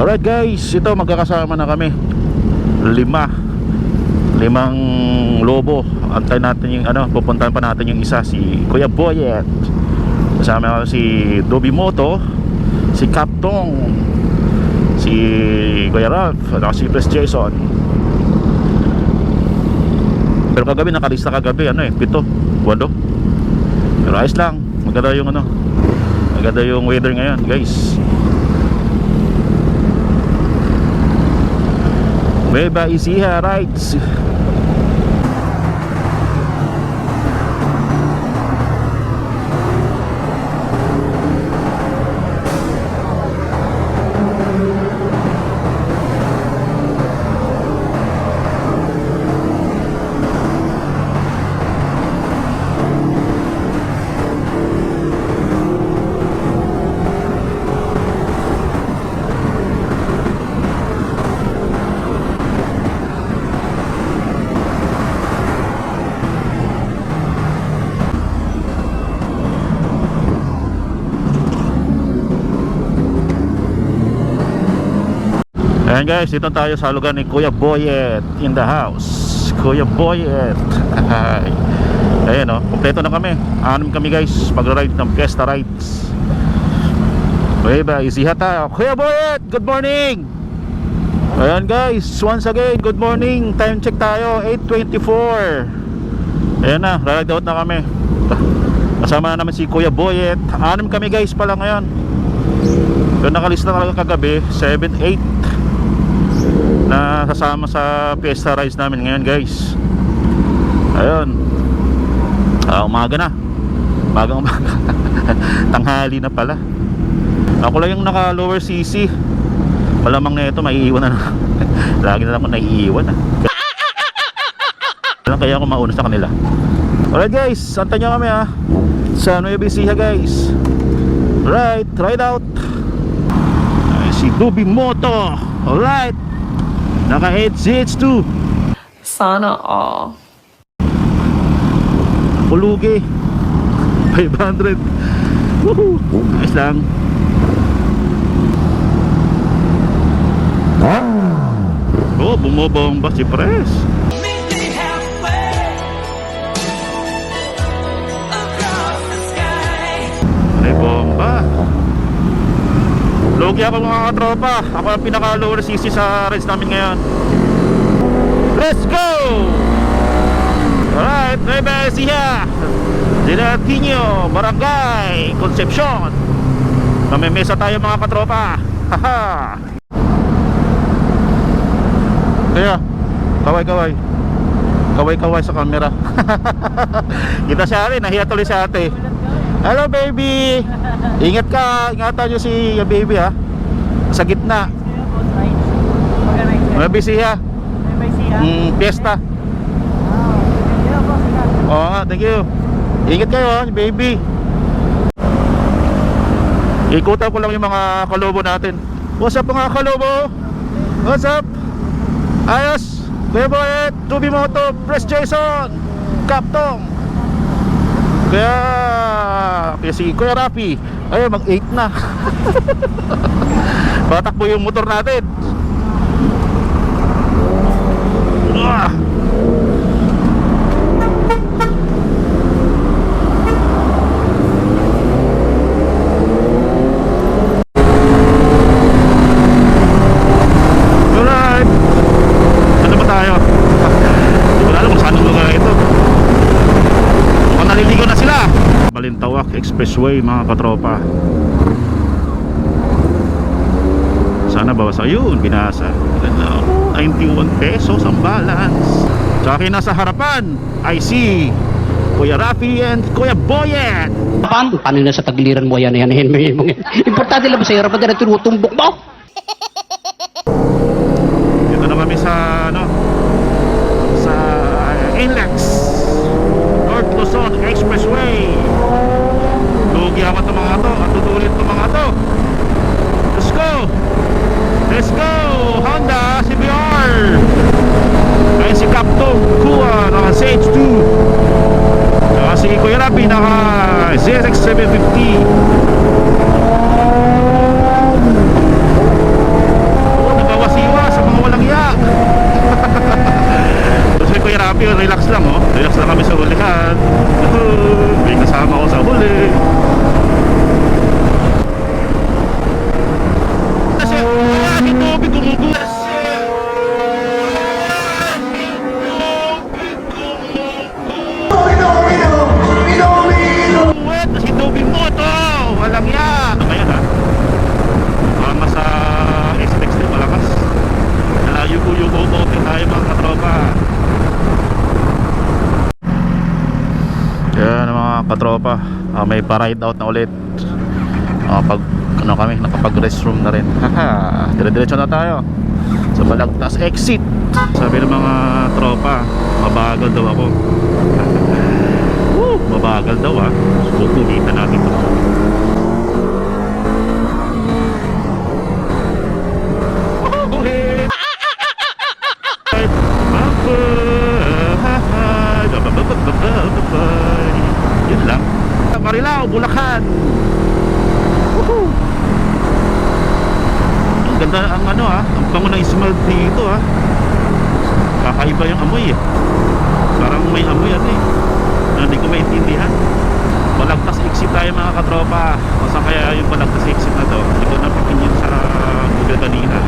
Alright guys, ito magkakasama na kami. Limang lobo. Antay natin yung pupuntahan pa natin yung isa, si Kuya Boyet. Kasama ko si Dobimoto, si Captong, si Kuya Ralph, at si Press Jason. Pero kagabi nakalista kagabi 7, 8. Pero ayos lang. Maganda yung weather ngayon guys. Nueva Ecija rides. Ayan guys, dito tayo sa lugar ni Kuya Boyet in the house. Kuya Boyet. Ayan kompleto na kami. 6 kami guys, magra-ride ng Fiesta Rides. Nueva Ecija tayo. Kuya Boyet, good morning. Ayan guys, once again, good morning. Time check tayo, 8:24. Ayan na, ride out na kami. Kasama na naman si Kuya Boyet. 6 kami guys pala ngayon. Pero nakalista na kagabi 7, 8 na sasama sa Fiesta Rides namin ngayon guys. Ayun, umaga na, umaga tanghali na pala. Ako lang yung naka lower CC. Malamang na ito maiiwan na. Lagi na lang ako naiiwan kaya ako mauna sa kanila. Alright guys, antayin nyo kami sa Nueva Ecija guys. Right, ride out. Si Dobimoto. Alright, naka 8 seats too. Sana all. Pulugi 500. Woohoo, ayos lang. Bumobomba si Press. May bomba. Logi ako mga katropa. Ako ang pinaka lower CC sa rides namin ngayon. Let's go! Alright, Nueva Ecija, Dinartinio, Barangay Concepcion. Namimesa tayo mga katropa. Haha. Kaya kaway kaway sa camera. Kita siya rin, nahiya tuloy sa ate. Hello baby. Ingat ka, ingatan nyo si baby sa gitna. Nueva Ecija. Fiesta. Oo nga, thank you. Ingat kayo baby. Ikutan ko lang yung mga kalobo natin. What's up mga kalobo? What's up? Ayos, Kuya Boyet, Dobimoto, Press Jason, Captong. Kaya si Kuya Rafi, ayun mag-8 na. Patakbo yung motor natin. Balintawak Expressway mga katropa. Sana bawas. Ayun, binasa. 91 pesos ang balance. Sa akin nasa harapan I see Kuya Rafi and Kuya Boyet. Paano na sa tagiliran mo yan? Importante lang ba sa harapan na tinutumbok mo? Dito na kami sa sa NLEX North Luzon Expressway. Lugi ako itong mga to. At tutulit itong mga to. Let's go! Let's go! Honda CBR. Ayun si Captong Kuha naka Sage 2. Naka si Kuya Rapi naka ZX 750. sige, relax lang oh. Relax lang kami sa hulihan. May kasama ko sa huli. Kasi, wala, tubig gumugulas. Wet, si tubig mo to. Walang yan. Ngayon ha. Mama sa SPEX din malakas. Yuko-yuko tayo mga katropa. Yan mga katropa, may pa-ride out na ulit. Pag ano kami, nakapag-restroom na rin. Haha, dire-diretso na tayo sa Balagtas exit. Sabi ng mga tropa, mabagal daw ako. Mabagal daw ah. Sukulitan natin ito. Yun lang. Marilao, Bulacan. Woohoo! Ang ganda ang ano ah, ang bango ng smell dito ah. Kakaiba yung amoy eh. Parang may amoy ano eh. Hindi ko maintindihan. Balagtas exit tayo mga katropa. O saan kaya yung Balagtas exit na to? Hindi ko napipinyin sa Google kanina.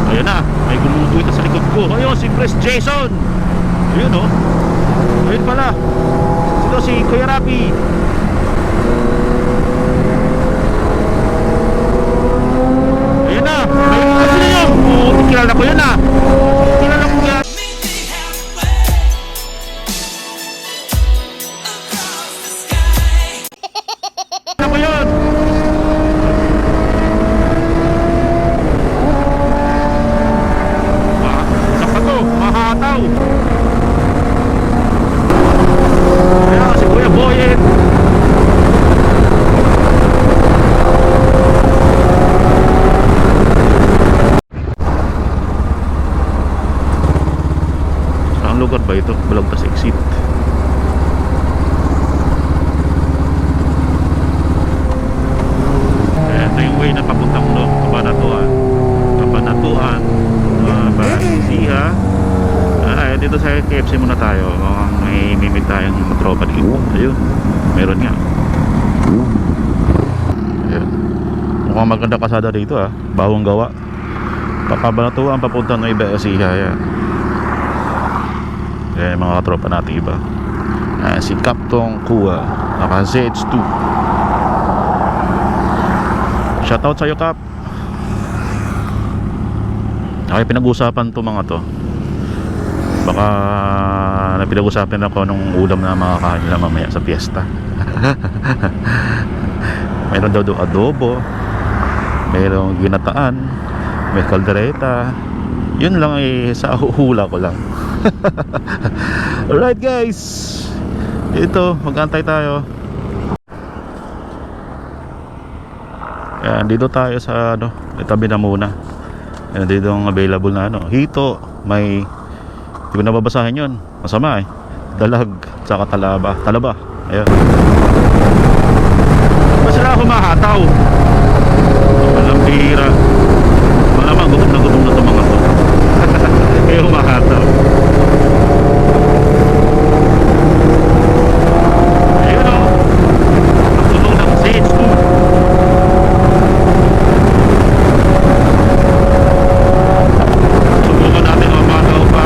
Ayun na, may gumuguhit sa likod ko. Ayun, si Pres Jason. Ayun oh. Ayun pala. Sino si Kuya Rapi. Ayun na. Ayun, kasi na yun. Kilala ko yun ah. Kilala ko yan. Kilala ko yun. Mahataw. Ayan si Kuya Boyet. Saan lugar ba ito? Balagtas exit. Ito yung way na papuntang Kabanatuan. Kabanatuan. Siha. Dito sa KFC muna tayo. May mimit tayong tropa dito. Ayun, meron nga. Ayun. Mukhang maganda kasada dito ah. Bawang gawa. Kabanatuan papunta ng iba Siha yan. Ayan mga tropa natin iba. Si Kaptong Kua naka ZH2. Shoutout sa'yo Kap. Okay, pinag-usapan to mga to. Baka napinag-usapan ako nung ulam na makakain nila mamaya sa piyesta. Mayroon daw adobo, mayroong ginataan, may kaldereta. Yun lang eh, sa hula ko lang. Alright guys, ito, mag-antay tayo. Yan, dito tayo sa ano, itabi na muna. Yan, dito ang available na ano, hito, may hindi ko nababasahin yun. Masama eh. Dalag, tsaka talaba. Talaba. Ayan. Ba sila humahataw? Walang bira. Malamang gutom na ito mga to. Kaya humahataw. Ayun o. Ang tulong ng ZH2. Subukan natin ang mataw pa.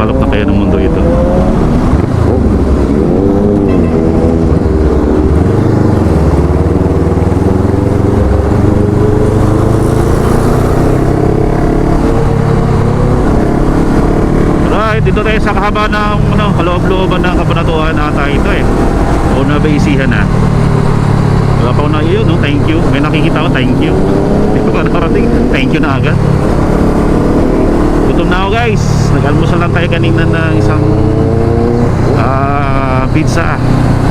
Napakasalok na kaya ng mundo ito. Right, dito tayo sa kahaba ng kaloob-looban ng Kabanatuan ata ito eh. O nabaisihan na. Wala pa ako na yun, no? Thank you. May nakikita ko, thank you. Dito pa nakarating, thank you na agad. Gutom na ako guys. Nag-almusal lang tayo kanina ng isang pizza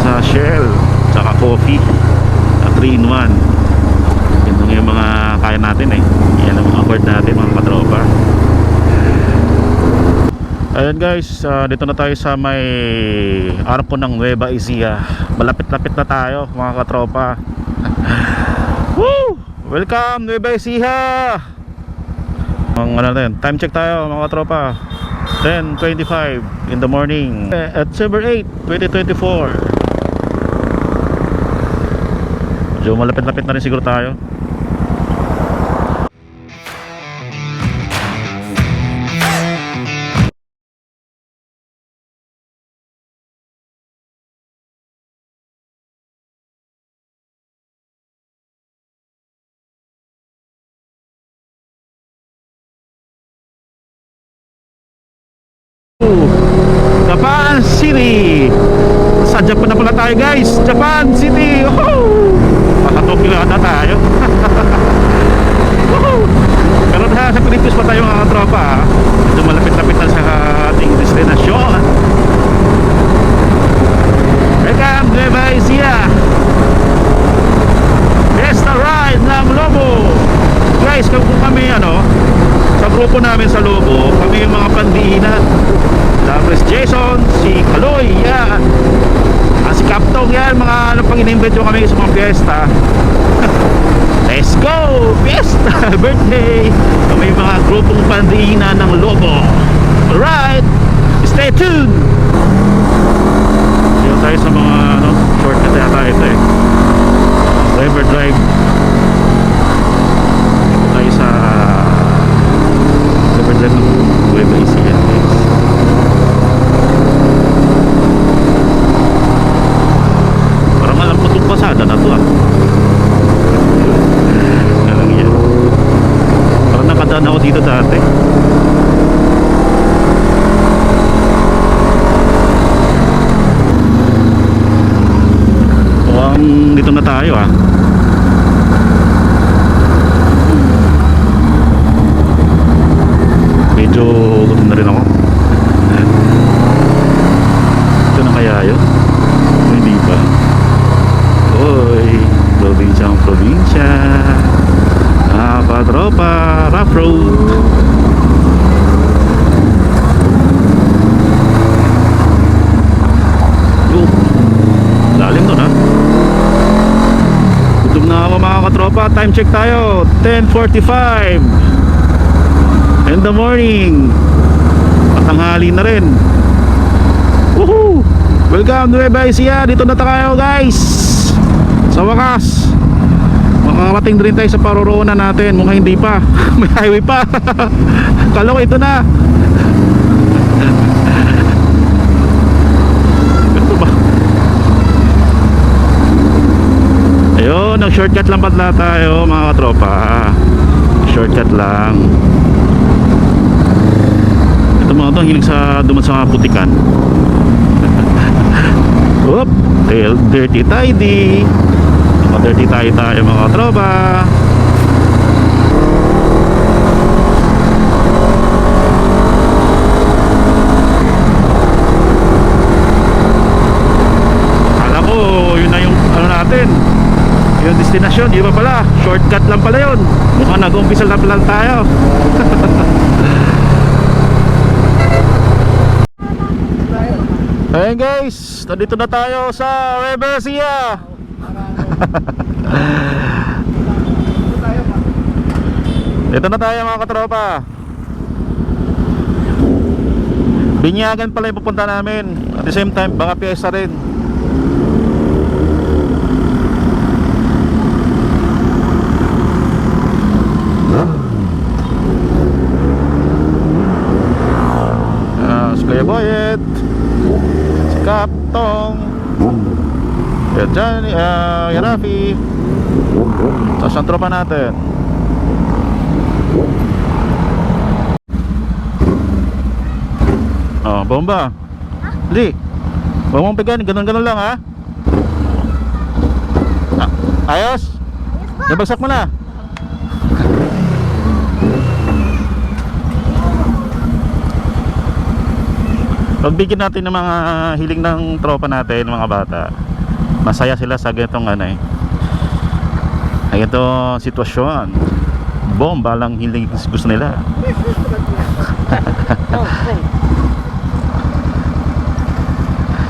sa Shell, tsaka coffee, 3-in-1. Yan lang yung mga kaya natin eh. Yan ang mga afford natin mga katropa. Ayan guys, dito na tayo sa may arko ng Nueva Ecija. Malapit-lapit na tayo mga katropa. Woo! Welcome Nueva Ecija! Ano natin? Time check tayo mga katropa. 10:25 in the morning at December 8, 2024. Medyo malapit-lapit na rin siguro tayo. Japan City. Sa Japan na pala tayo guys. Japan City. Makatokyo na tayo. Pero sa Pilipinas pa tayo mga tropa. Medyo malapit-lapit na sa ating destinasyon. Welcome Nueva Ecija. Besta ride ng Lobo. Guys, kung kami sa grupo namin sa Lobo, kami yung mga pandiinan. Tapos Jason, si Kaloy, yan. Si Kaptong, yan. Mga pang in-invite yung kami sa mga fiesta. Let's go! Fiesta! Birthday! Kami yung mga grupong pandiinan ng Lobo. Alright! Stay tuned! Dito tayo sa mga shortcut yata ito eh. River Drive. Dito tayo sa River Drive ng Nueva Ecija guys. Pasada na to Alang yan. Parang nakadaan ako dito dati. Dito na tayo medyo gutom na rin ako. Ito na kaya yun? Hindi ba? Oy, probinsya katropa, rough road. Lalim doon gutom na ako mga katropa. Time check tayo, 10:45 in the morning. Patanghali na rin. Woohoo! Welcome Nueva Ecija. Dito na tayo guys. Sa wakas makakarating din tayo sa paroroonan natin. Mukhang hindi pa. May highway pa. Kala ko ito na. Ito ba? Ayun, nag-shortcut lang pala tayo mga katropa. Shortcut lang. Ito mga ito, hilig sa duman sa putikan. Oop, dirty tidy. Dirty tayo mga tropa. Akala ko yun na yung natin, yung destinasyon. Di ba pala, shortcut lang pala yun. Mukhang nag-umpisa lang pala tayo. Ayan guys, nandito na tayo sa Nueva Ecija. Dito na tayo mga katropa. Binyagan pala yung pupunta namin. At the same time, baka piyesta rin. Kuya Boyet, si Kaptong, Kuya Johnny, Kuya Rafi. Tapos ang tropa natin. Oh, bomba. Li, huwag mong pigan, ganun-ganun lang ha. Ayos? Nabagsak mo na. Pagbigyan natin ng mga hiling ng tropa natin, mga bata. Masaya sila sa ganitong ganitong sitwasyon. Bomba lang hiling gusto nila.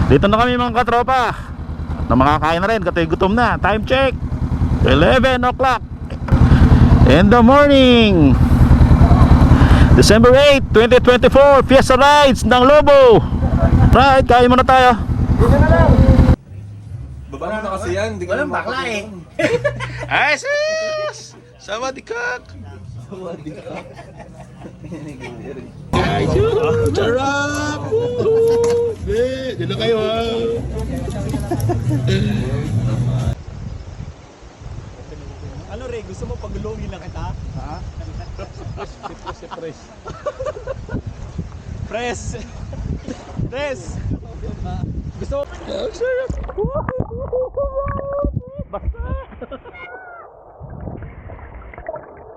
Dito na kami mga katropa. Na makakain na rin, katoy gutom na. Time check 11 o'clock in the morning, December 8, 2024. Fiesta Rides ng Lobo. Right, kain muna tayo. Baba na kasi yan, hindi ka Walang bakla eh. Ay sis, sawadikak. Charap. Dito kayo ha. Ano Ray, gusto mo pagulungin lang kita? Ha? Press. Press. Press. Gusto mo?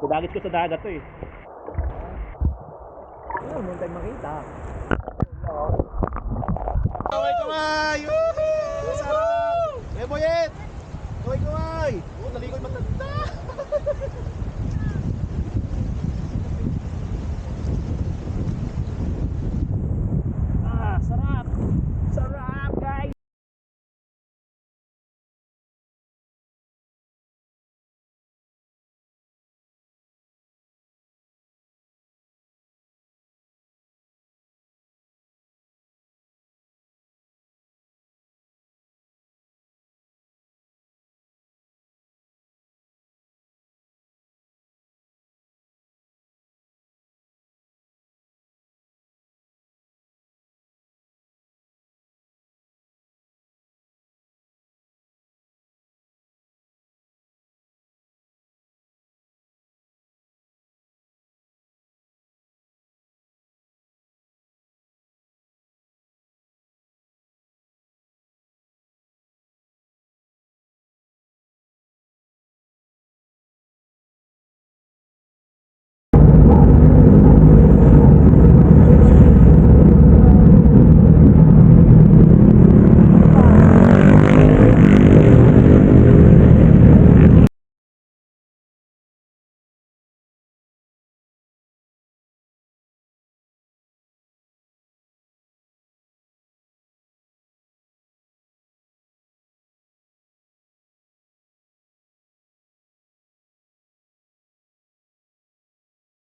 Kudagit ko sa dagat to eh. Ayun, huwag tayong makita. Kaway kaway! Woohoo! Sarap! Eh Boyet! Kaway kaway! Oh, naligoy matanda! Sarap! Sarap, guys!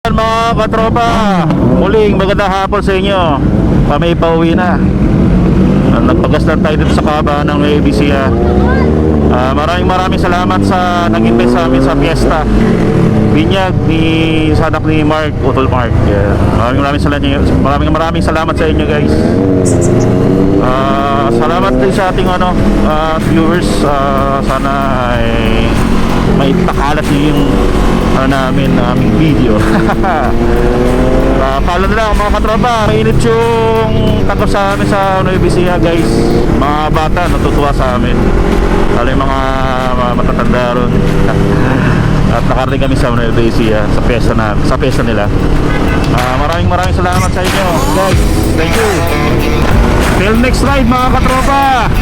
Mga katropa, muling magandang hapon sa inyo. Kami pauwi na. Nagpagaslan tayo dito sa kaba ng ABC. Maraming salamat sa nag-invite sa amin sa fiesta binyag ni sanak ni Mark Utol Mark. Maraming salamat sa inyo guys. Salamat din sa ating viewers. Sana ay may pakalat niyo yung aming video. Follow na lang mga katropa. Mainit yung takot sa amin sa Nueva Ecija guys. Mga bata natutuwa sa amin. Lalo yung mga matatanda ron. At nakarating kami sa Nueva Ecija sa pesta nila. Maraming salamat sa inyo guys. Thank you. Till next ride mga katropa.